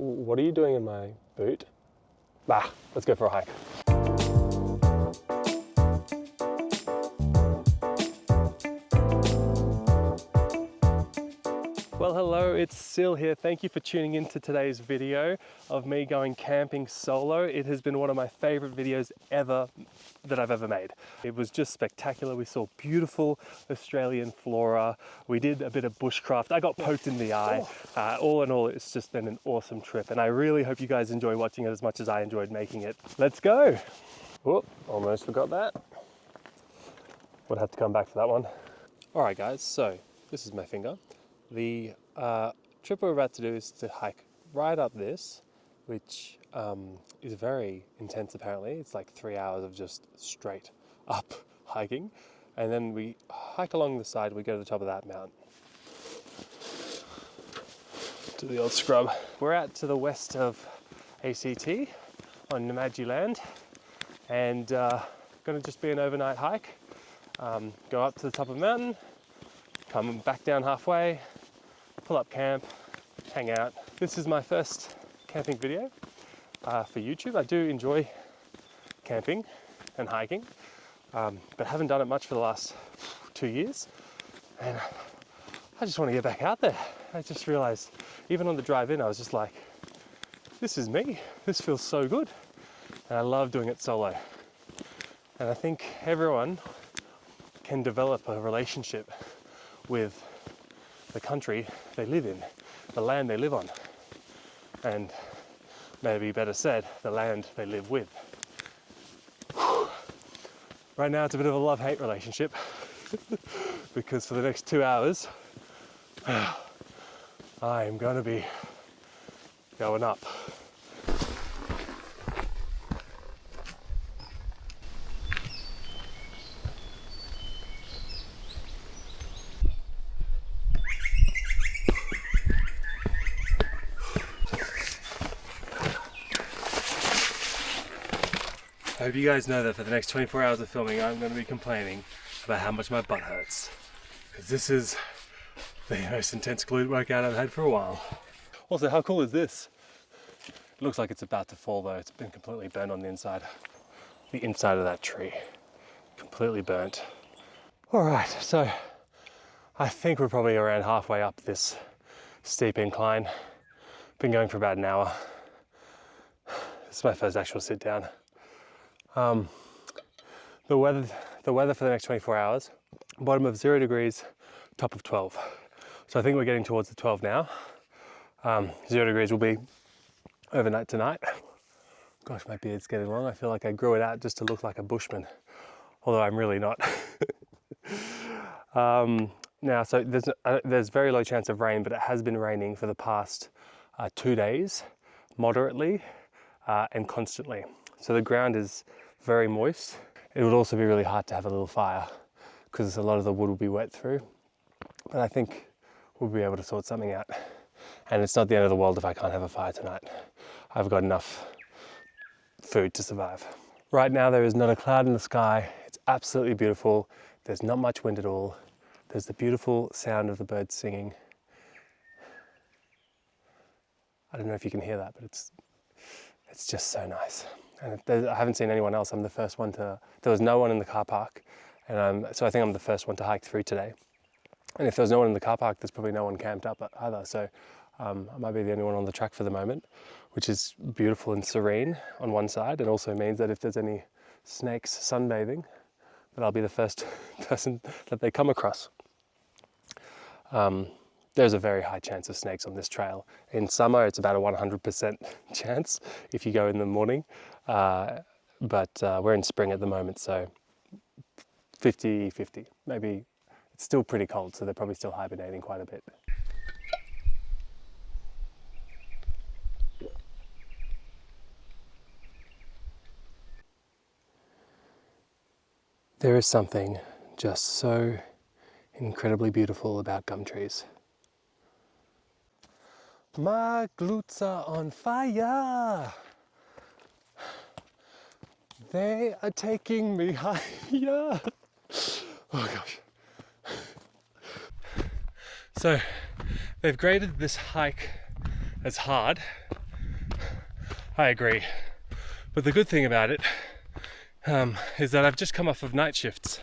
What are you doing in my boot? Bah, let's go for a hike. Well, hello, it's Sil here. Thank you for tuning in to today's video of me going camping solo. It has been one of my favorite videos ever that I've ever made. It was just spectacular. We saw beautiful Australian flora. We did a bit of bushcraft. I got poked in the eye. All in all, it's just been an awesome trip. And I really hope you guys enjoy watching it as much as I enjoyed making it. Let's go. Whoop, almost forgot that. Would have to come back to that one. All right, guys, so this is my finger. The trip we're about to do is to hike right up this, which is very intense apparently. It's like 3 hours of just straight up hiking. And then we hike along the side, we go to the top of that mountain. To the old scrub. We're out to the west of ACT on Namadgi land, and gonna just be an overnight hike. Go up to the top of the mountain, come back down halfway, pull up camp, hang out. This is my first camping video for YouTube. I do enjoy camping and hiking, but haven't done it much for the last 2 years. And I just want to get back out there. I just realized, even on the drive in, I was just like, this is me. This feels so good. And I love doing it solo. And I think everyone can develop a relationship with the country they live in, the land they live on, and maybe better said, the land they live with. Right now it's a bit of a love-hate relationship because for the next 2 hours I am going to be going up. I hope you guys know that for the next 24 hours of filming, I'm going to be complaining about how much my butt hurts. Because this is the most intense glute workout I've had for a while. Also, how cool is this? It looks like it's about to fall though. It's been completely burnt on the inside. The inside of that tree. Completely burnt. Alright, so I think we're probably around halfway up this steep incline. Been going for about an hour. This is my first actual sit down. The weather for the next 24 hours, bottom of 0 degrees, top of 12. So I think we're getting towards the 12 now. 0 degrees will be overnight tonight. Gosh, my beard's getting long. I feel like I grew it out just to look like a bushman, although I'm really not. Now, so there's very low chance of rain, but it has been raining for the past 2 days, moderately and constantly. So the ground is very moist. It would also be really hard to have a little fire because a lot of the wood will be wet through. But I think we'll be able to sort something out. And it's not the end of the world if I can't have a fire tonight. I've got enough food to survive. Right now there is not a cloud in the sky. It's absolutely beautiful. There's not much wind at all. There's the beautiful sound of the birds singing. I don't know if you can hear that, but it's just so nice. And I haven't seen anyone else. I'm the first one to, there was no one in the car park. And so I think I'm the first one to hike through today. And if there's no one in the car park, there's probably no one camped up either. So I might be the only one on the track for the moment, which is beautiful and serene on one side. And also means that if there's any snakes sunbathing, that I'll be the first person that they come across. There's a very high chance of snakes on this trail. In summer, it's about a 100% chance if you go in the morning. But we're in spring at the moment, so 50-50. Maybe it's still pretty cold, so they're probably still hibernating quite a bit. There is something just so incredibly beautiful about gum trees. My glutes are on fire. They are taking me higher. Oh gosh. So they've graded this hike as hard I agree. But the good thing about it is that I've just come off of night shifts,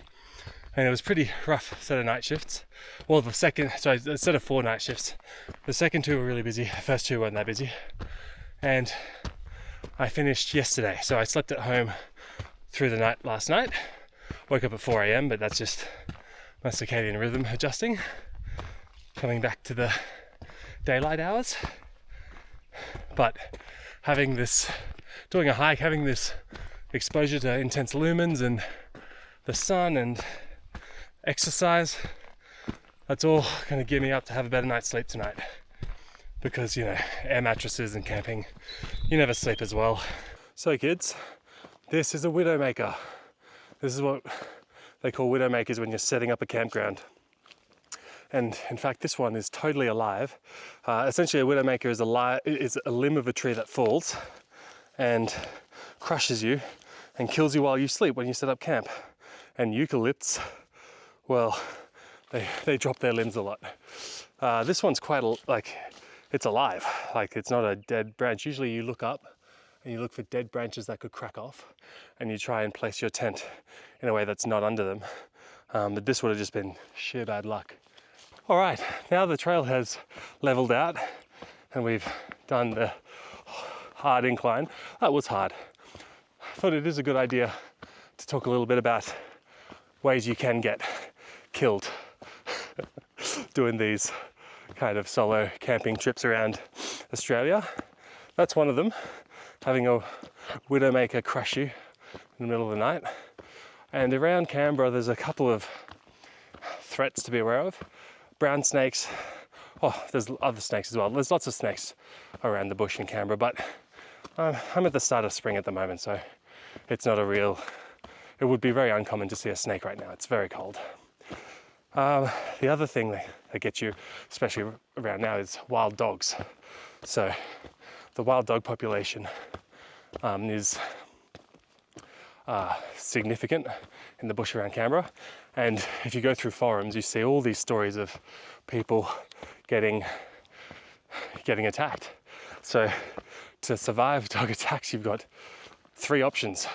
and it was pretty rough set of night shifts. Well, instead of 4 night shifts, the second 2 were really busy, the first 2 weren't that busy. And I finished yesterday, so I slept at home through the night last night. Woke up at 4 a.m, but that's just my circadian rhythm adjusting, coming back to the daylight hours. But doing a hike, having this exposure to intense lumens and the sun and exercise, that's all going to gear me up to have a better night's sleep tonight. Because, you know, air mattresses and camping, you never sleep as well. So kids, this is a widowmaker. This is what they call widowmakers when you're setting up a campground. And in fact, this one is totally alive. Essentially, a widowmaker is a limb of a tree that falls and crushes you and kills you while you sleep when you set up camp. And eucalypts, well, they drop their limbs a lot. This one's quite it's alive. Like, it's not a dead branch. Usually you look up and you look for dead branches that could crack off, and you try and place your tent in a way that's not under them. But this would have just been sheer bad luck. All right, now the trail has leveled out and we've done the hard incline. That was hard. I thought it is a good idea to talk a little bit about ways you can get killed doing these kind of solo camping trips around Australia. That's one of them, having a widowmaker crush you in the middle of the night. And around Canberra, there's a couple of threats to be aware of. Brown snakes. Oh, there's other snakes as well. There's lots of snakes around the bush in Canberra, but I'm at the start of spring at the moment, so it's not it would be very uncommon to see a snake right now. It's very cold. The other thing that gets you, especially around now, is wild dogs. So the wild dog population is significant in the bush around Canberra. And if you go through forums, you see all these stories of people getting attacked. So to survive dog attacks, you've got 3 options.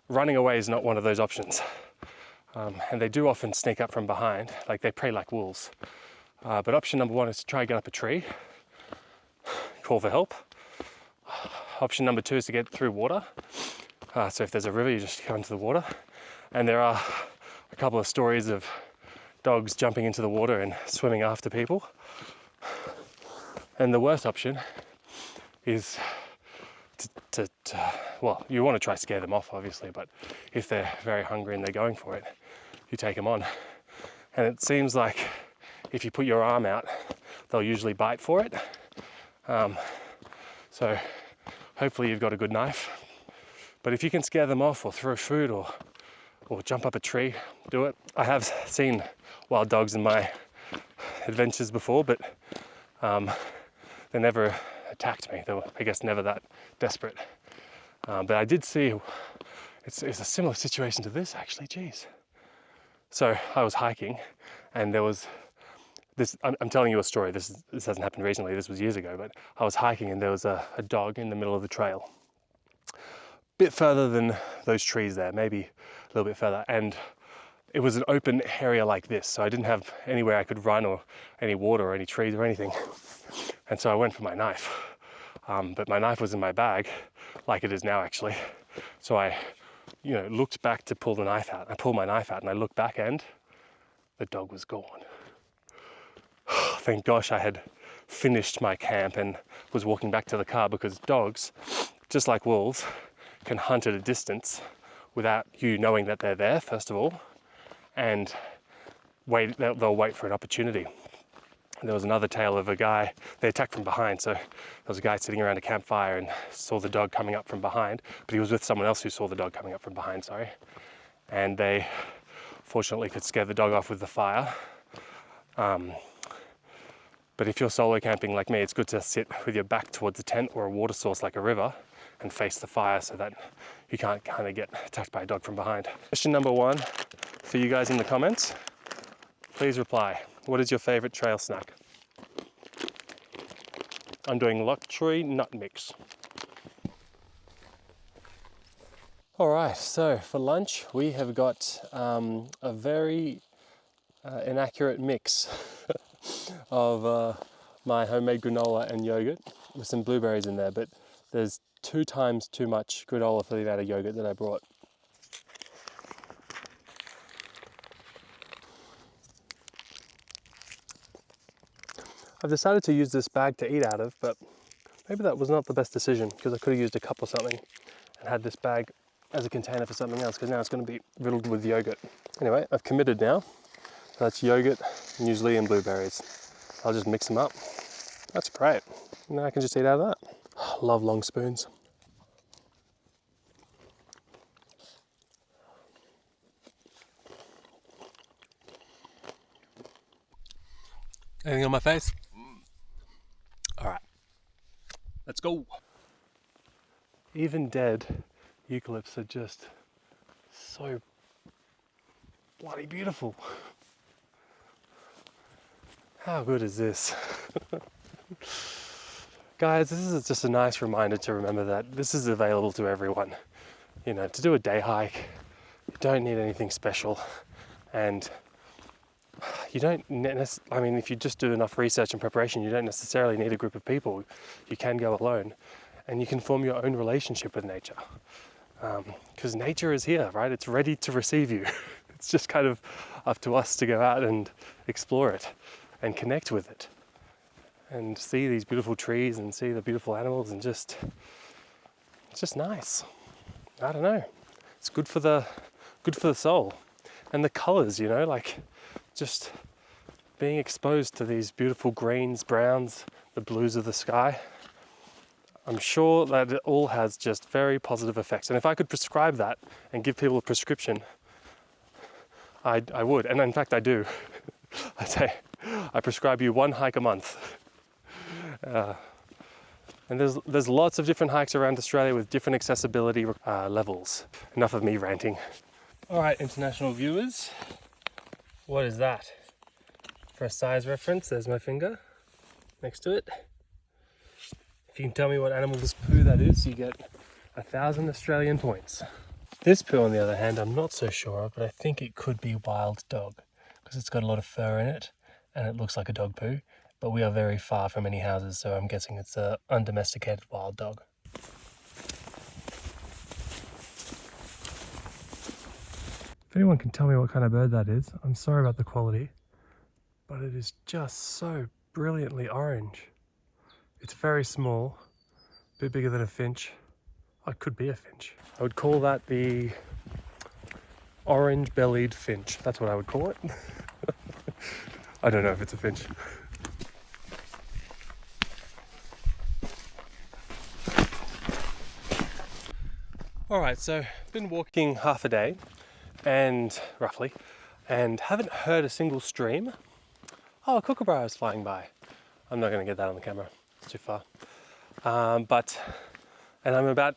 Running away is not one of those options. And they do often sneak up from behind, like they prey like wolves. But option number 1 is to try and get up a tree, call for help. Option number 2 is to get through water. So if there's a river, you just go into the water. And there are a couple of stories of dogs jumping into the water and swimming after people. And the worst option is well, you want to try to scare them off, obviously, but if they're very hungry and they're going for it, you take them on. And it seems like if you put your arm out, they'll usually bite for it. So hopefully you've got a good knife. But if you can scare them off or throw food or jump up a tree, do it. I have seen wild dogs in my adventures before, but they never attacked me. They were, I guess, never that desperate. But I did see, it's a similar situation to this, actually, geez. So I was hiking and there was this, I'm telling you a story, this hasn't happened recently, this was years ago, but I was hiking and there was a dog in the middle of the trail. Bit further than those trees there, maybe a little bit further, and it was an open area like this, so I didn't have anywhere I could run or any water or any trees or anything. And so I went for my knife, but my knife was in my bag, like it is now actually. So I, looked back to pull the knife out. I pulled my knife out and I looked back and the dog was gone. Thank gosh I had finished my camp and was walking back to the car, because dogs, just like wolves, can hunt at a distance without you knowing that they're there, first of all, and they'll wait for an opportunity. And there was another tale of a guy, they attacked from behind, so there was a guy sitting around a campfire and saw the dog coming up from behind, but he was with someone else who saw the dog coming up from behind, and they fortunately could scare the dog off with the fire. But if you're solo camping like me, it's good to sit with your back towards a tent or a water source like a river and face the fire so that you can't kind of get attacked by a dog from behind. Question number 1 for you guys in the comments. Please reply. What is your favorite trail snack? I'm doing luxury nut mix. All right, so for lunch we have got a very inaccurate mix of my homemade granola and yogurt with some blueberries in there, but there's 2 times too much granola for the amount of yogurt that I brought. I've decided to use this bag to eat out of, but maybe that was not the best decision because I could have used a cup or something and had this bag as a container for something else, because now it's going to be riddled with yogurt. Anyway, I've committed now. That's yogurt, muesli and blueberries. I'll just mix them up. That's great. Now I can just eat out of that. Love long spoons. Anything on my face? All right, let's go. Even dead eucalypts are just so bloody beautiful. How good is this? Guys, this is just a nice reminder to remember that this is available to everyone. You know, to do a day hike, you don't need anything special, and you don't, I mean, if you just do enough research and preparation, you don't necessarily need a group of people. You can go alone, and you can form your own relationship with nature. Because nature is here, right? It's ready to receive you. It's just kind of up to us to go out and explore it and connect with it and see these beautiful trees and see the beautiful animals, and it's just nice. I don't know. It's good for the soul. And the colors, you know, like just being exposed to these beautiful greens, browns, the blues of the sky. I'm sure that it all has just very positive effects. And if I could prescribe that and give people a prescription, I would. And in fact, I do. I say, I prescribe you 1 hike a month. And there's lots of different hikes around Australia with different accessibility levels. Enough of me ranting. All right, international viewers, what is that? For a size reference, there's my finger next to it. If you can tell me what animal's poo that is, you get 1,000 Australian points. This poo, on the other hand, I'm not so sure of, but I think it could be wild dog because it's got a lot of fur in it and it looks like a dog poo, but we are very far from any houses, so I'm guessing it's an undomesticated wild dog. If anyone can tell me what kind of bird that is, I'm sorry about the quality, but it is just so brilliantly orange. It's very small, a bit bigger than a finch. Oh, it could be a finch. I would call that the orange-bellied finch. That's what I would call it. I don't know if it's a finch. All right, so I've been walking half a day, and roughly, and haven't heard a single stream. Oh, a kookaburra is flying by. I'm not going to get that on the camera. It's too far. And I'm about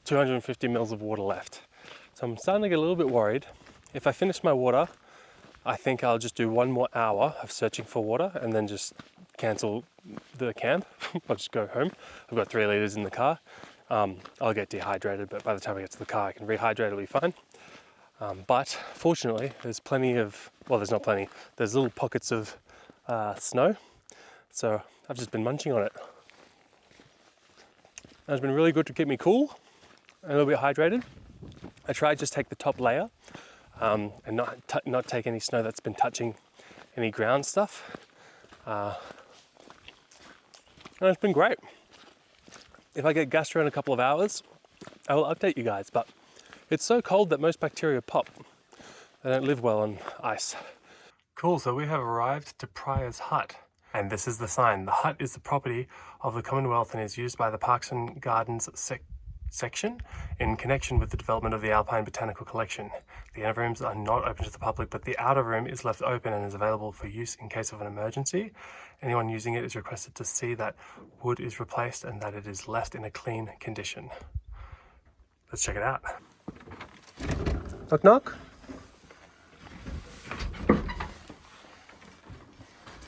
250 mils of water left. So I'm starting to get a little bit worried. If I finish my water, I think I'll just do 1 more hour of searching for water and then just cancel the camp. I'll just go home. I've got 3 liters in the car. I'll get dehydrated, but by the time I get to the car, I can rehydrate, it'll be fine. But fortunately, there's plenty of, well, there's not plenty, there's little pockets of snow. So I've just been munching on it. And it's been really good to keep me cool and a little bit hydrated. I tried just take the top layer and not take any snow that's been touching any ground stuff. And it's been great. If I get gastro in a couple of hours, I will update you guys, but it's so cold that most bacteria pop. They don't live well on ice. Cool, so we have arrived to Pryor's Hut. And this is the sign. The hut is the property of the Commonwealth and is used by the Parks and Gardens section in connection with the development of the Alpine Botanical Collection. The inner rooms are not open to the public, but the outer room is left open and is available for use in case of an emergency. Anyone using it is requested to see that wood is replaced and that it is left in a clean condition. Let's check it out. Knock knock.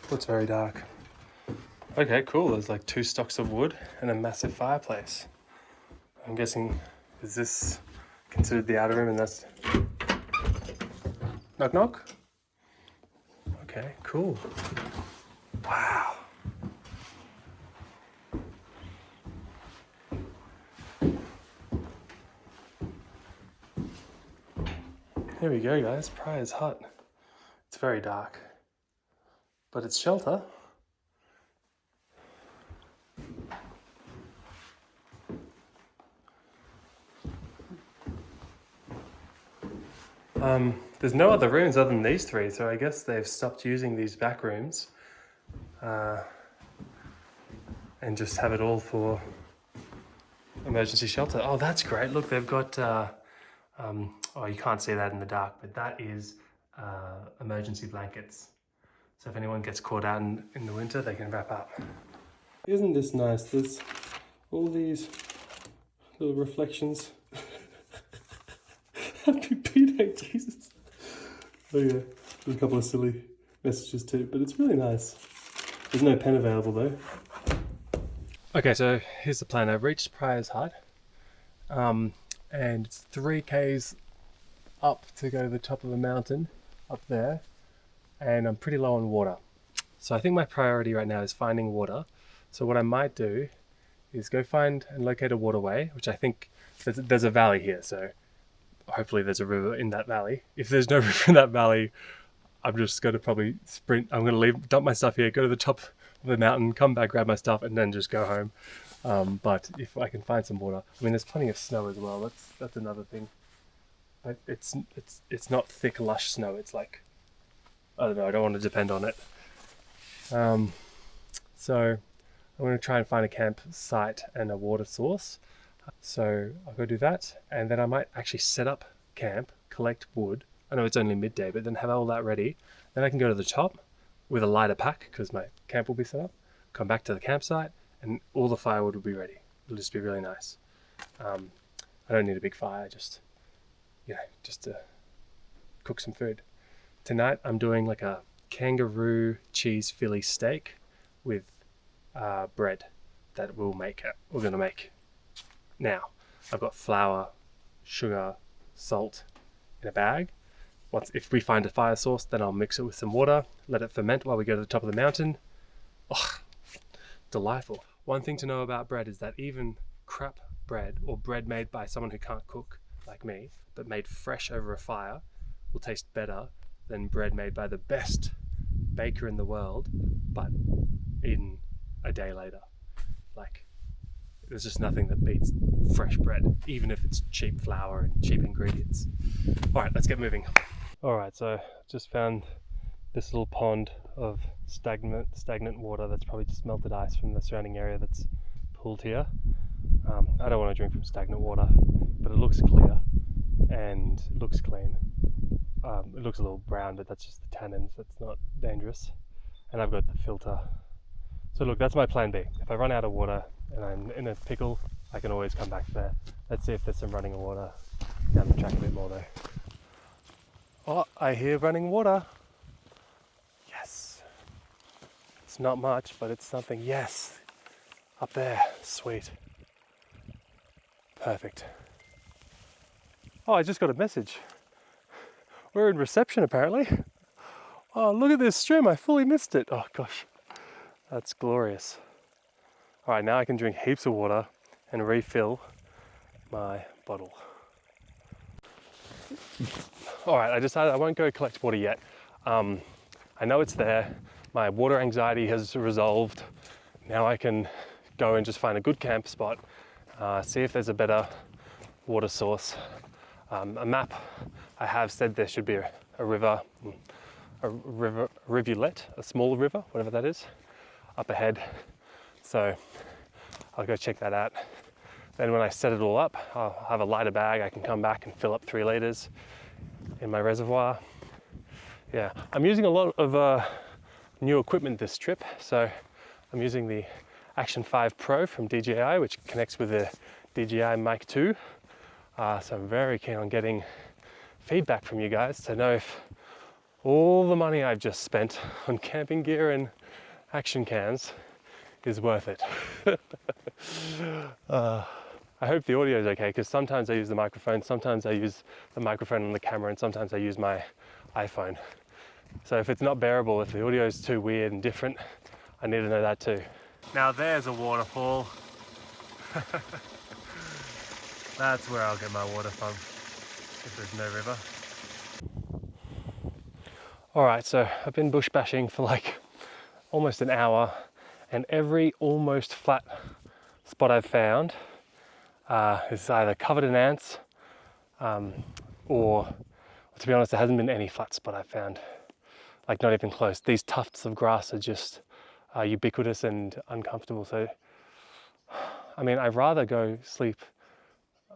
Looks very dark. Okay, cool. There's like 2 stocks of wood and a massive fireplace. I'm guessing, is this considered the outer room, and that's... Knock knock? Okay, cool. Wow. Here we go, guys. Prior's hut. It's very dark, but it's shelter. There's no other rooms other than these three, so I guess they've stopped using these back rooms and just have it all for emergency shelter. Oh, that's great. Look, they've got, oh, you can't see that in the dark, but that is emergency blankets. So if anyone gets caught out in the winter, they can wrap up. Isn't this nice? There's all these little reflections. Happy B-Day, Jesus. Oh yeah, there's a couple of silly messages too, but it's really nice. There's no pen available though. Okay, so here's the plan. I've reached Prior's hut, and it's 3 k's up to go to the top of the mountain up there, and I'm pretty low on water. So I think my priority right now is finding water. So what I might do is go find and locate a waterway, which I think there's a valley here, so hopefully there's a river in that valley. If there's no river in that valley, I'm just going to probably sprint. I'm going to dump my stuff here, go to the top of the mountain, come back, grab my stuff, and then just go home. But if I can find some water, I mean, there's plenty of snow as well. That's another thing. But it's not thick, lush snow. It's like, I don't know. I don't want to depend on it. So I'm going to try and find a campsite and a water source. So I'll go do that, and then I might actually set up camp, collect wood. I know it's only midday, but then have all that ready. Then I can go to the top with a lighter pack because my camp will be set up, come back to the campsite, and all the firewood will be ready. It'll just be really nice. I don't need a big fire, just to cook some food. Tonight I'm doing like a kangaroo cheese Philly steak with bread that we're going to make. Now, I've got flour, sugar, salt in a bag. If we find a fire source, then I'll mix it with some water, let it ferment while we go to the top of the mountain. Oh, delightful. One thing to know about bread is that even crap bread, or bread made by someone who can't cook, like me, but made fresh over a fire, will taste better than bread made by the best baker in the world, but eaten a day later. Like, there's just nothing that beats fresh bread, even if it's cheap flour and cheap ingredients. All right, let's get moving. All right, so just found this little pond of stagnant water that's probably just melted ice from the surrounding area that's pooled here. I don't want to drink from stagnant water, but it looks clear and it looks clean. It looks a little brown, but that's just the tannins. That's not dangerous. And I've got the filter. So look, that's my plan B. If I run out of water and I'm in a pickle, I can always come back there. Let's see if there's some running water down the track a bit more though. Oh, I hear running water. Yes. It's not much, but it's something. Yes. Up there. Sweet. Perfect. Oh, I just got a message. We're in reception apparently. Oh, look at this stream. I fully missed it. Oh gosh. That's glorious. All right, now I can drink heaps of water and refill my bottle. All right, I decided I won't go collect water yet. I know it's there. My water anxiety has resolved. Now I can go and just find a good camp spot, see if there's a better water source. A map I have said there should be a rivulet, a small river, whatever that is, up ahead. So I'll go check that out. Then when I set it all up, I'll have a lighter bag. I can come back and fill up 3 liters in my reservoir. Yeah, I'm using a lot of new equipment this trip. So I'm using the Action 5 Pro from DJI, which connects with the DJI Mic 2. So I'm very keen on getting feedback from you guys to know if all the money I've just spent on camping gear and action cams is worth it. I hope the audio is okay, because sometimes I use the microphone, sometimes I use the microphone on the camera, and sometimes I use my iPhone. So if it's not bearable, if the audio is too weird and different, I need to know that too. Now there's a waterfall. That's where I'll get my water from, if there's no river. Alright, so I've been bush bashing for like almost an hour, and every almost flat spot I've found is either covered in ants, or to be honest, there hasn't been any flat spot I've found. Like, not even close. These tufts of grass are just ubiquitous and uncomfortable. So, I mean, I'd rather go sleep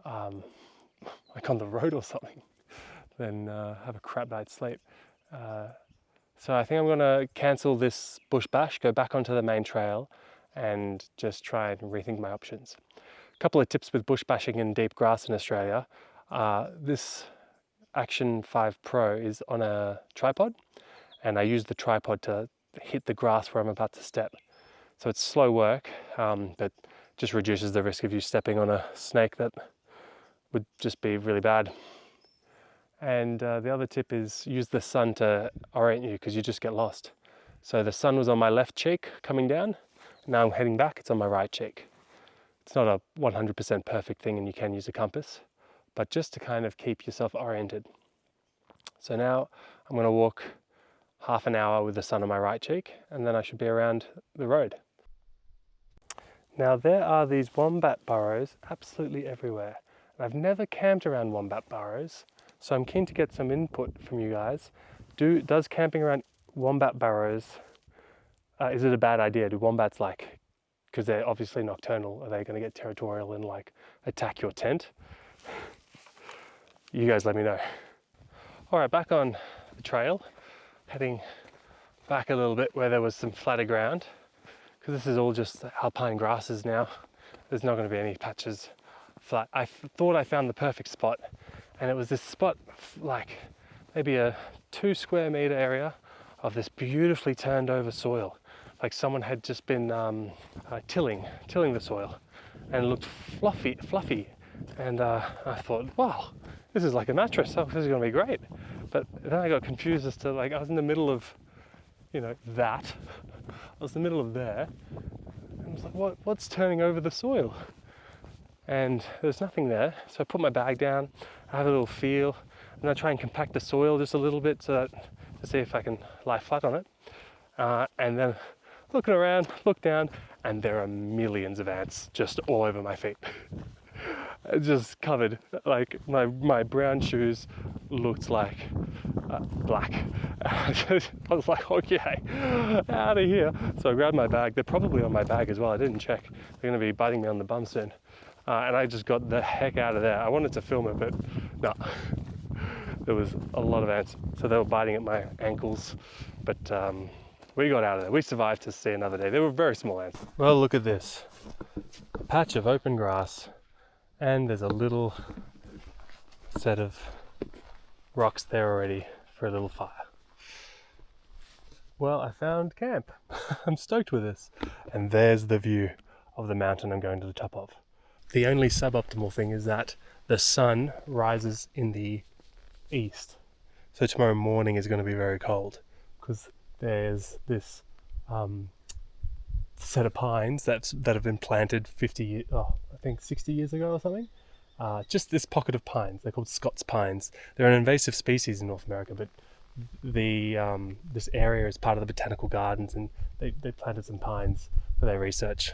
like on the road or something than have a crap night's sleep. So I think I'm gonna cancel this bush bash, go back onto the main trail, and just try and rethink my options. A couple of tips with bush bashing in deep grass in Australia. This Action 5 Pro is on a tripod, and I use the tripod to hit the grass where I'm about to step. So it's slow work, but just reduces the risk of you stepping on a snake that would just be really bad. And the other tip is use the sun to orient you, because you just get lost. So the sun was on my left cheek coming down. Now I'm heading back, it's on my right cheek. It's not a 100% perfect thing, and you can use a compass, but just to kind of keep yourself oriented. So now I'm going to walk half an hour with the sun on my right cheek, and then I should be around the road. Now there are these wombat burrows absolutely everywhere. And I've never camped around wombat burrows, so I'm keen to get some input from you guys. Does camping around wombat burrows, is it a bad idea? Do wombats, like, because they're obviously nocturnal, are they going to get territorial and like attack your tent? You guys let me know. All right, back on the trail, heading back a little bit where there was some flatter ground, because this is all just alpine grasses now. There's not going to be any patches flat. I thought I found the perfect spot, and it was this spot, like maybe a 2 square meter area of this beautifully turned over soil. Like someone had just been tilling the soil, and it looked fluffy. And I thought, wow, this is like a mattress. Oh, this is going to be great. But then I got confused as to, like, I was in the middle of, that. I was in the middle of there, and I was like, what's turning over the soil? And there's nothing there. So I put my bag down, I have a little feel, and I try and compact the soil just a little bit to see if I can lie flat on it. And then looking around, look down, and there are millions of ants just all over my feet. Just covered. Like my brown shoes looked like black. I was like, okay, out of here. So I grabbed my bag. They're probably on my bag as well. I didn't check. They're going to be biting me on the bum soon. And I just got the heck out of there. I wanted to film it, but no. There was a lot of ants. So they were biting at my ankles. But we got out of there. We survived to see another day. They were very small ants. Well, look at this. A patch of open grass. And there's a little set of rocks there already for a little fire. Well, I found camp. I'm stoked with this. And there's the view of the mountain I'm going to the top of. The only suboptimal thing is that the sun rises in the east. So tomorrow morning is going to be very cold, because there's this set of pines that have been planted 60 years ago or something. Just this pocket of pines. They're called Scots pines. They're an invasive species in North America, but this area is part of the botanical gardens, and they planted some pines for their research.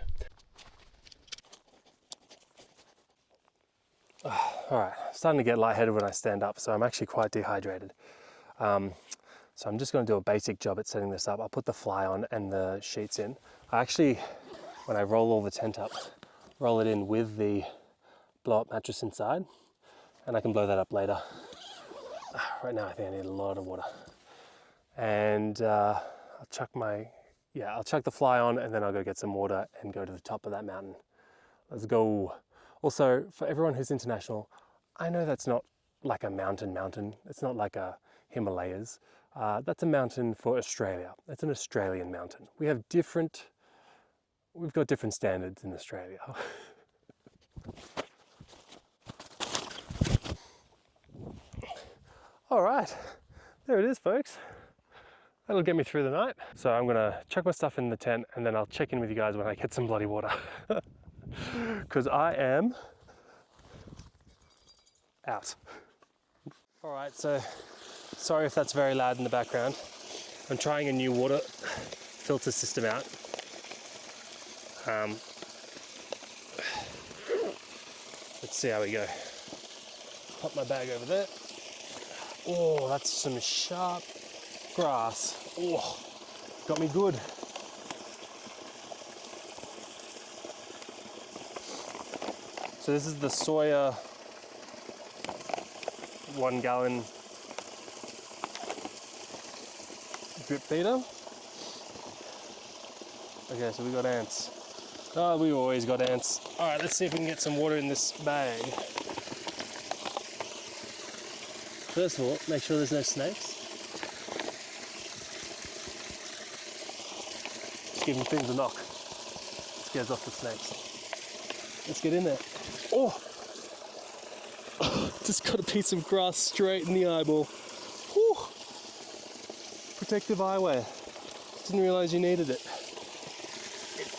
Alright, I'm starting to get lightheaded when I stand up, so I'm actually quite dehydrated. So I'm just going to do a basic job at setting this up. I'll put the fly on and the sheets in. I actually, when I roll all the tent up, roll it in with the blow-up mattress inside, and I can blow that up later. Right now I think I need a lot of water. And I'll chuck the fly on, and then I'll go get some water and go to the top of that mountain. Let's go. Also, for everyone who's international, I know that's not like a mountain. It's not like a Himalayas. That's a mountain for Australia. It's an Australian mountain. We've got different standards in Australia. All right, there it is, folks. That'll get me through the night. So I'm gonna chuck my stuff in the tent and then I'll check in with you guys when I get some bloody water. Because I am out. All right, so sorry if that's very loud in the background. I'm trying a new water filter system out. Let's see how we go. Pop my bag over there. Oh, that's some sharp grass. Oh, got me good. So this is the Sawyer 1 gallon drip feeder. Okay, so we got ants. Oh, we always got ants. All right, let's see if we can get some water in this bag. First of all, make sure there's no snakes. Just giving things a knock. Scares off the snakes. Let's get in there. Oh! Just got a piece of grass straight in the eyeball. Whew. Protective eyewear. Didn't realize you needed it.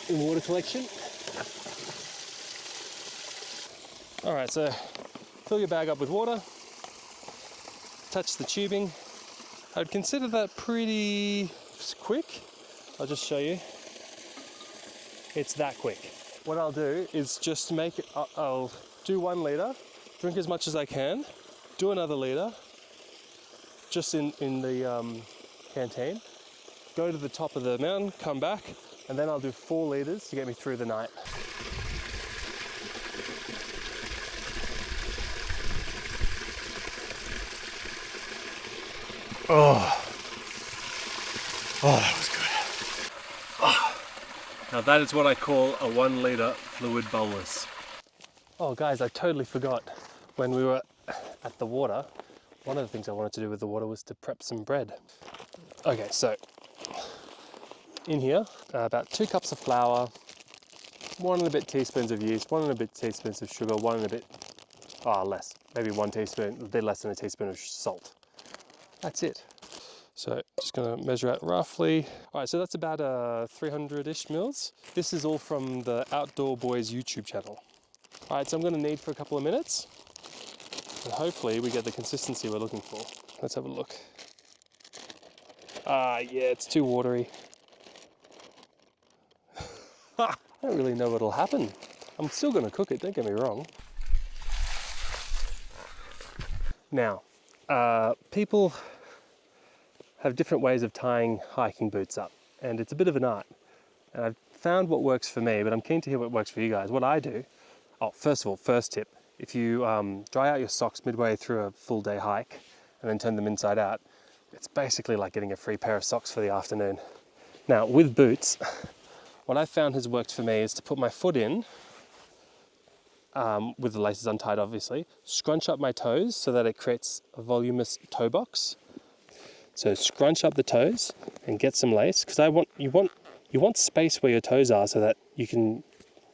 In water collection. All right, so fill your bag up with water. Touch the tubing. I'd consider that pretty quick. I'll just show you. It's that quick. What I'll do is just make it, I'll do 1 litre, drink as much as I can, do another litre, just in the canteen, go to the top of the mountain, come back, and then I'll do 4 litres to get me through the night. Oh, that was good. Oh. Now that is what I call a 1 litre fluid bolus. Oh guys, I totally forgot when we were at the water, one of the things I wanted to do with the water was to prep some bread. Okay, so in here, about 2 cups of flour, 1 and a bit teaspoons of yeast, 1 and a bit teaspoons of sugar, 1 and a bit, less, maybe 1 teaspoon, a bit less than a teaspoon of salt. That's it. So just gonna measure out roughly. All right, so that's about 300-ish mils. This is all from the Outdoor Boys YouTube channel. All right, so I'm gonna knead for a couple of minutes and hopefully we get the consistency we're looking for. Let's have a look. Yeah, it's too watery. I don't really know what'll happen. I'm still gonna cook it, don't get me wrong. Now, people have different ways of tying hiking boots up, and it's a bit of an art. And I've found what works for me, but I'm keen to hear what works for you guys. What I do, first of all, first tip, if you dry out your socks midway through a full day hike and then turn them inside out, it's basically like getting a free pair of socks for the afternoon. Now, with boots, what I found has worked for me is to put my foot in, with the laces untied obviously, scrunch up my toes so that it creates a voluminous toe box. So scrunch up the toes and get some lace, because you want space where your toes are so that you can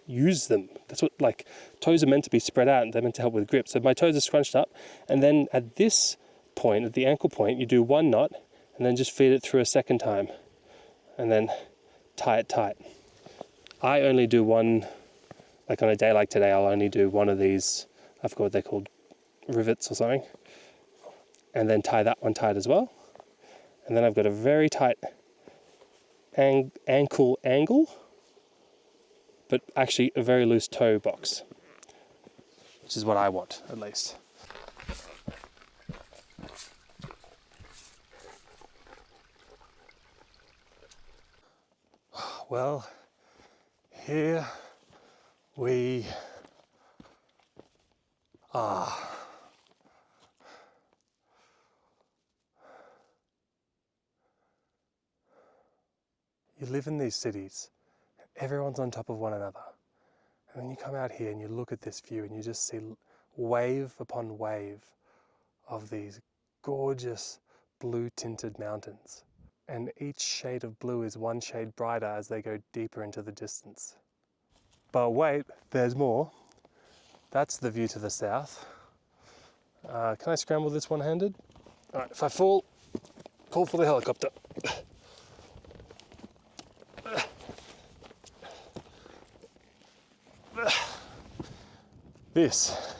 use them. That's what, like, toes are meant to be spread out and they're meant to help with grip. So my toes are scrunched up, and then at this point, at the ankle point, you do 1 knot and then just feed it through a second time and then tie it tight. I only do 1, like on a day like today, I'll only do 1 of these, I forgot what they're called, rivets or something, and then tie that one tight as well. And then I've got a very tight ankle angle, but actually a very loose toe box, which is what I want, at least. Well, here we are. You live in these cities, everyone's on top of one another. And then you come out here and you look at this view and you just see wave upon wave of these gorgeous blue tinted mountains. And each shade of blue is 1 shade brighter as they go deeper into the distance. But wait, there's more. That's the view to the south. Can I scramble this one-handed? All right, if I fall, call for the helicopter. This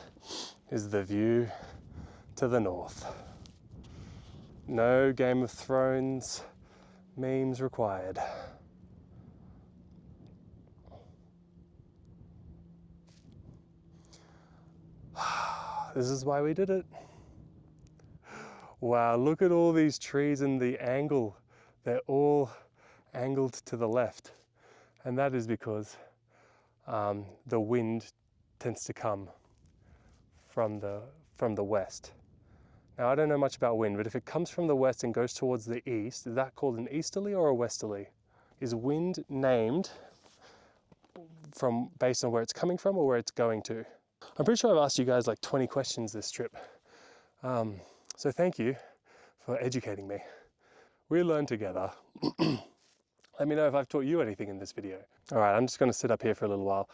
is the view to the north. No Game of Thrones memes required. This is why we did it. Wow, look at all these trees and the angle. They're all angled to the left. And that is because the wind tends to come from the west. Now, I don't know much about wind, but if it comes from the west and goes towards the east, is that called an easterly or a westerly? Is wind named based on where it's coming from or where it's going to? I'm pretty sure I've asked you guys like 20 questions this trip. So thank you for educating me. We learn together. Let me know if I've taught you anything in this video. All right, I'm just gonna sit up here for a little while.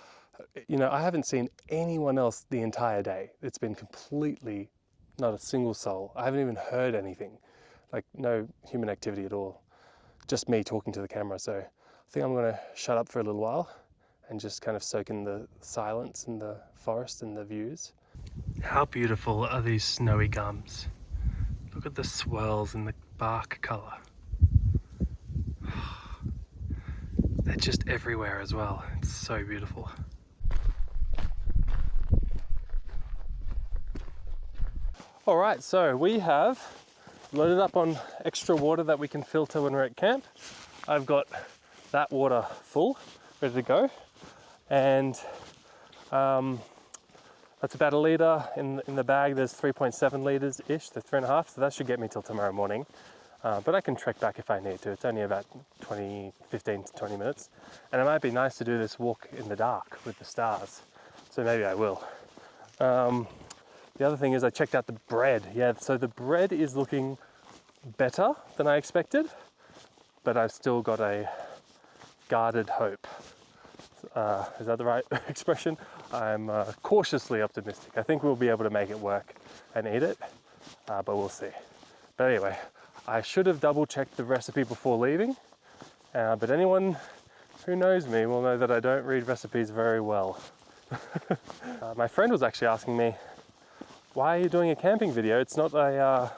You know, I haven't seen anyone else the entire day. It's been completely, not a single soul. I haven't even heard anything, like no human activity at all. Just me talking to the camera. So I think I'm gonna shut up for a little while and just kind of soak in the silence and the forest and the views. How beautiful are these snowy gums? Look at the swirls and the bark colour. They're just everywhere as well. It's so beautiful. All right, so we have loaded up on extra water that we can filter when we're at camp. I've got that water full, ready to go. And that's about a litre in the bag. There's 3.7 litres-ish, the 3.5, so that should get me till tomorrow morning. But I can trek back if I need to. It's only about 15 to 20 minutes. And it might be nice to do this walk in the dark with the stars. So maybe I will. The other thing is I checked out the bread. Yeah, so the bread is looking better than I expected, but I've still got a guarded hope. Is that the right expression? I'm cautiously optimistic. I think we'll be able to make it work and eat it, but we'll see. But anyway, I should have double checked the recipe before leaving, but anyone who knows me will know that I don't read recipes very well. My friend was actually asking me, why are you doing a camping video? It's not a,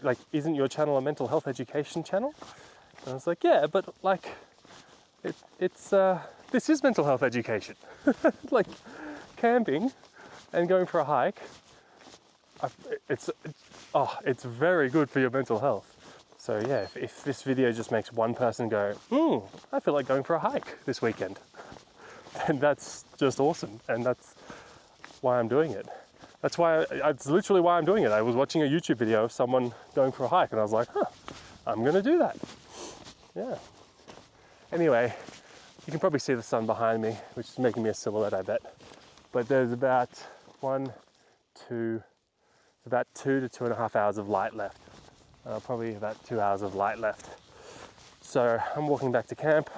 like, isn't your channel a mental health education channel? And I was like, yeah, but like, this is mental health education. Like, camping and going for a hike, it's very good for your mental health. So yeah, if this video just makes one person go, I feel like going for a hike this weekend, then that's just awesome. And that's why I'm doing it. That's literally why I'm doing it. I was watching a YouTube video of someone going for a hike and I was like, I'm gonna do that. Yeah. Anyway, you can probably see the sun behind me, which is making me a silhouette, I bet. But there's about 2 to 2.5 hours of light left. Probably about 2 hours of light left. So I'm walking back to camp.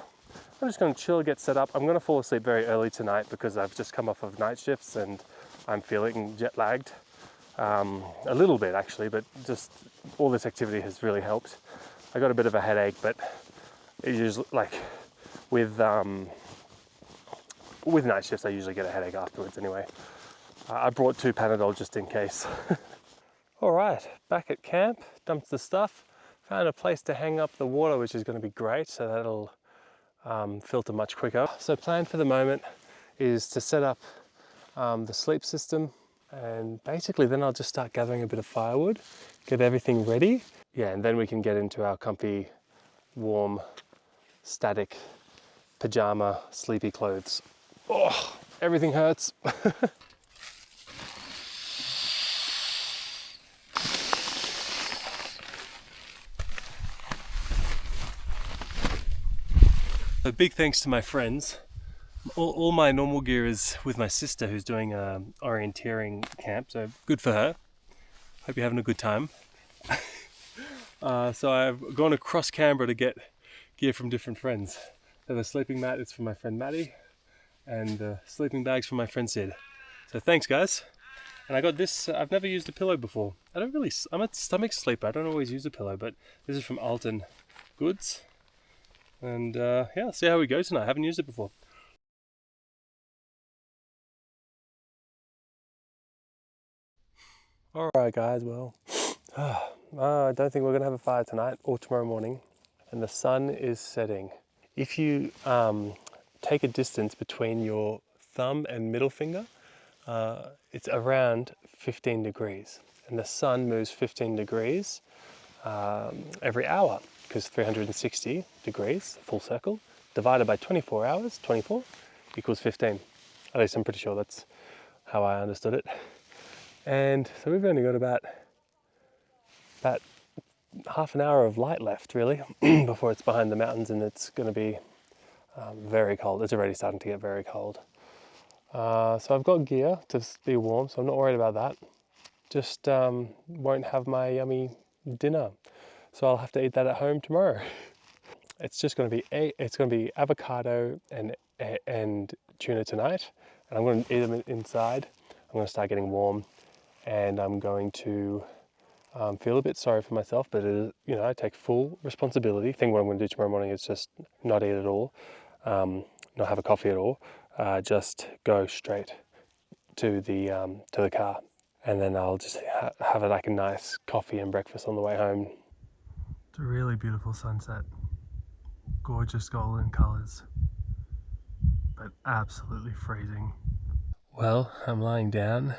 I'm just gonna chill, get set up. I'm gonna fall asleep very early tonight because I've just come off of night shifts and I'm feeling jet lagged. A little bit actually, but just all this activity has really helped. I got a bit of a headache, but it usually, like, with night shifts, I usually get a headache afterwards anyway. I brought 2 Panadol just in case. All right, back at camp, dumped the stuff, found a place to hang up the water, which is going to be great, so that'll filter much quicker. So plan for the moment is to set up the sleep system, and basically then I'll just start gathering a bit of firewood, get everything ready. Yeah, and then we can get into our comfy, warm, static, pajama, sleepy clothes. Oh, everything hurts. A big thanks to my friends. All my normal gear is with my sister who's doing an orienteering camp, so good for her. Hope you're having a good time. So I've gone across Canberra to get gear from different friends. So the sleeping mat is from my friend Maddie, and the sleeping bag's from my friend Sid. So thanks guys. And I got this, I've never used a pillow before. I'm a stomach sleeper. I don't always use a pillow, but this is from Alton Goods. And yeah, I'll see how we go tonight. I haven't used it before. Alright guys, well, I don't think we're going to have a fire tonight or tomorrow morning. And the sun is setting. If you take a distance between your thumb and middle finger, it's around 15 degrees. And the sun moves 15 degrees every hour, because 360 degrees, full circle, divided by 24 hours, 24, equals 15. At least I'm pretty sure that's how I understood it. And so we've only got about half an hour of light left, really, before it's behind the mountains and it's going to be very cold. It's already starting to get very cold. So I've got gear to be warm, so I'm not worried about that. Just won't have my yummy dinner, so I'll have to eat that at home tomorrow. It's just going to be avocado and tuna tonight, and I'm going to eat them inside. I'm going to start getting warm, and I'm going to feel a bit sorry for myself, but I take full responsibility. I think what I'm going to do tomorrow morning is just not eat at all, not have a coffee at all, just go straight to the car, and then I'll just have like a nice coffee and breakfast on the way home. It's a really beautiful sunset, gorgeous golden colours, but absolutely freezing. Well, I'm lying down,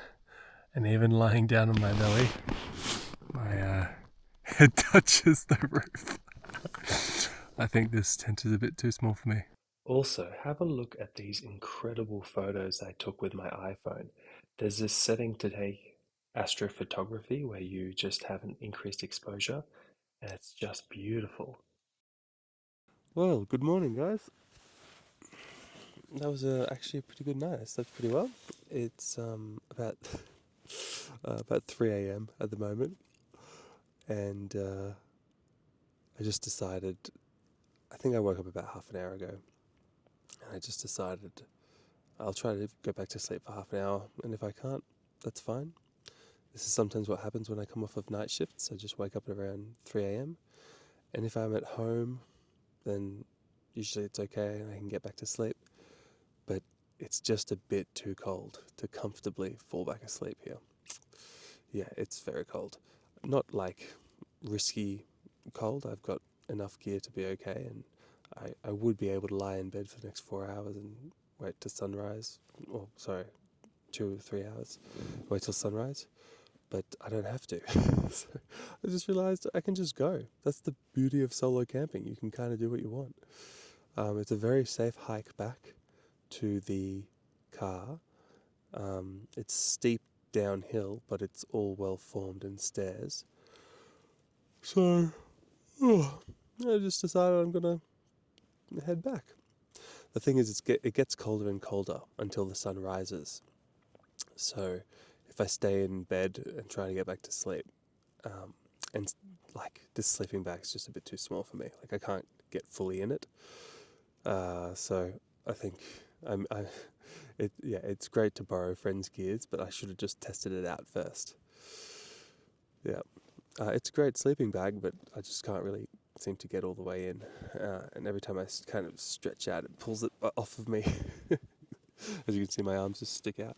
and even lying down on my belly, my head touches the roof. I think this tent is a bit too small for me. Also, have a look at these incredible photos I took with my iPhone. There's this setting to take astrophotography where you just have an increased exposure, and it's just beautiful. Well, good morning, guys. That was actually a pretty good night. I slept pretty well. It's about 3 a.m. at the moment, and I just decided. I think I woke up about half an hour ago, and I just decided I'll try to go back to sleep for half an hour, and if I can't, that's fine. This is sometimes what happens when I come off of night shifts. I just wake up at around 3 a.m. And if I'm at home, then usually it's okay and I can get back to sleep. But it's just a bit too cold to comfortably fall back asleep here. Yeah, it's very cold. Not like risky cold. I've got enough gear to be okay, and I would be able to lie in bed for the next 4 hours and wait till sunrise. Or, sorry, 2 or 3 hours. Wait till sunrise. But I don't have to. So I just realised I can just go. That's the beauty of solo camping. You can kind of do what you want. It's a very safe hike back to the car. It's steep downhill, but it's all well formed and stairs. So I just decided I'm gonna head back. The thing is, it gets colder and colder until the sun rises. So if I stay in bed and try to get back to sleep, and like this sleeping bag's just a bit too small for me. Like I can't get fully in it. So I think it's great to borrow friends' gears, but I should have just tested it out first. Yeah, it's a great sleeping bag, but I just can't really seem to get all the way in. And every time I kind of stretch out, it pulls it off of me. As you can see, my arms just stick out.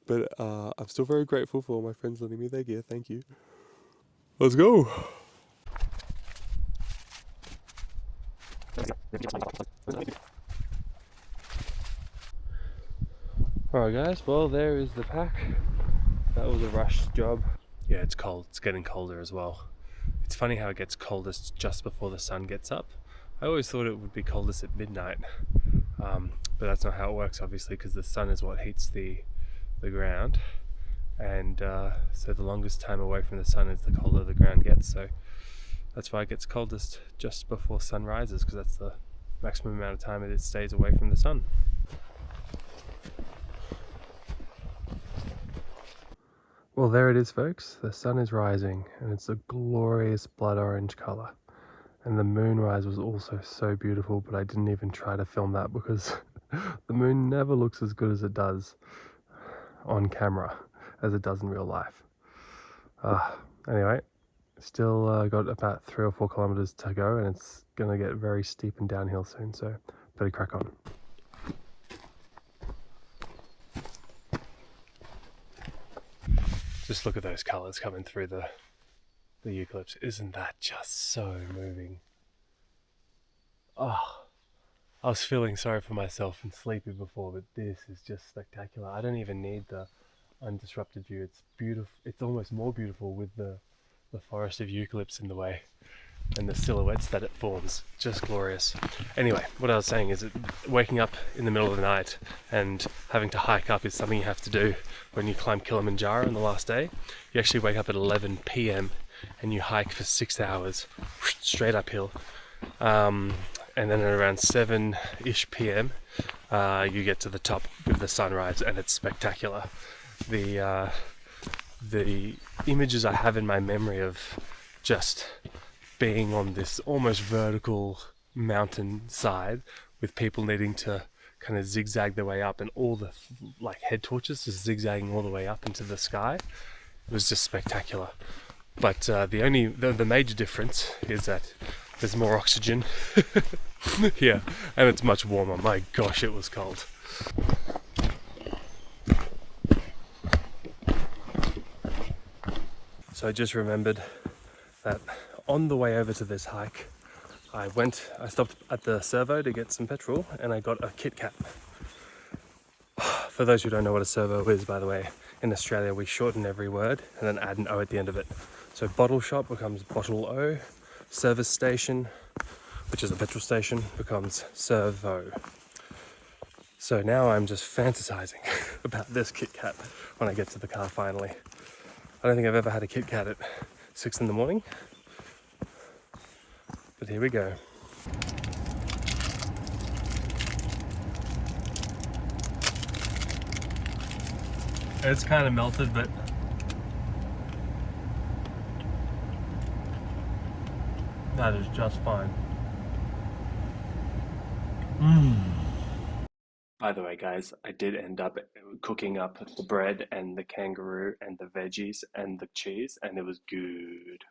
But I'm still very grateful for all my friends lending me their gear. Thank you. Let's go. Alright guys, well there is the pack. That was a rushed job. Yeah, it's cold. It's getting colder as well. It's funny how it gets coldest just before the sun gets up. I always thought it would be coldest at midnight, but that's not how it works obviously, because the sun is what heats the ground, and so the longest time away from the sun is the colder the ground gets, so that's why it gets coldest just before sun rises, because that's the maximum amount of time it stays away from the sun. Well, there it is, folks. The sun is rising, and it's a glorious blood orange colour. And the moonrise was also so beautiful, but I didn't even try to film that because the moon never looks as good as it does on camera as it does in real life. Anyway, still got about 3 or 4 kilometers to go, and it's gonna get very steep and downhill soon, so better crack on. Just look at those colors coming through the eucalypts. Isn't that just so moving? Oh, I was feeling sorry for myself and sleepy before, but this is just spectacular. I don't even need the undisrupted view. It's beautiful. It's almost more beautiful with the forest of eucalypts in the way and the silhouettes that it forms. Just glorious. Anyway, what I was saying is that waking up in the middle of the night and having to hike up is something you have to do when you climb Kilimanjaro on the last day. You actually wake up at 11 p.m. and you hike for 6 hours straight uphill. And then at around 7-ish p.m. You get to the top with the sunrise, and it's spectacular. The images I have in my memory of just being on this almost vertical mountain side with people needing to kind of zigzag their way up, and all the like head torches just zigzagging all the way up into the sky. It was just spectacular. But the major difference is that there's more oxygen here, and it's much warmer. My gosh, it was cold. So I just remembered that on the way over to this hike, I stopped at the servo to get some petrol, and I got a Kit Kat. For those who don't know what a servo is, by the way, in Australia we shorten every word and then add an O at the end of it. So bottle shop becomes bottle O, service station, which is a petrol station, becomes servo. So now I'm just fantasizing about this Kit Kat when I get to the car finally. I don't think I've ever had a Kit Kat at 6 in the morning, but here we go. It's kind of melted, but that is just fine. By the way, guys, I did end up cooking up the bread and the kangaroo and the veggies and the cheese, and it was good.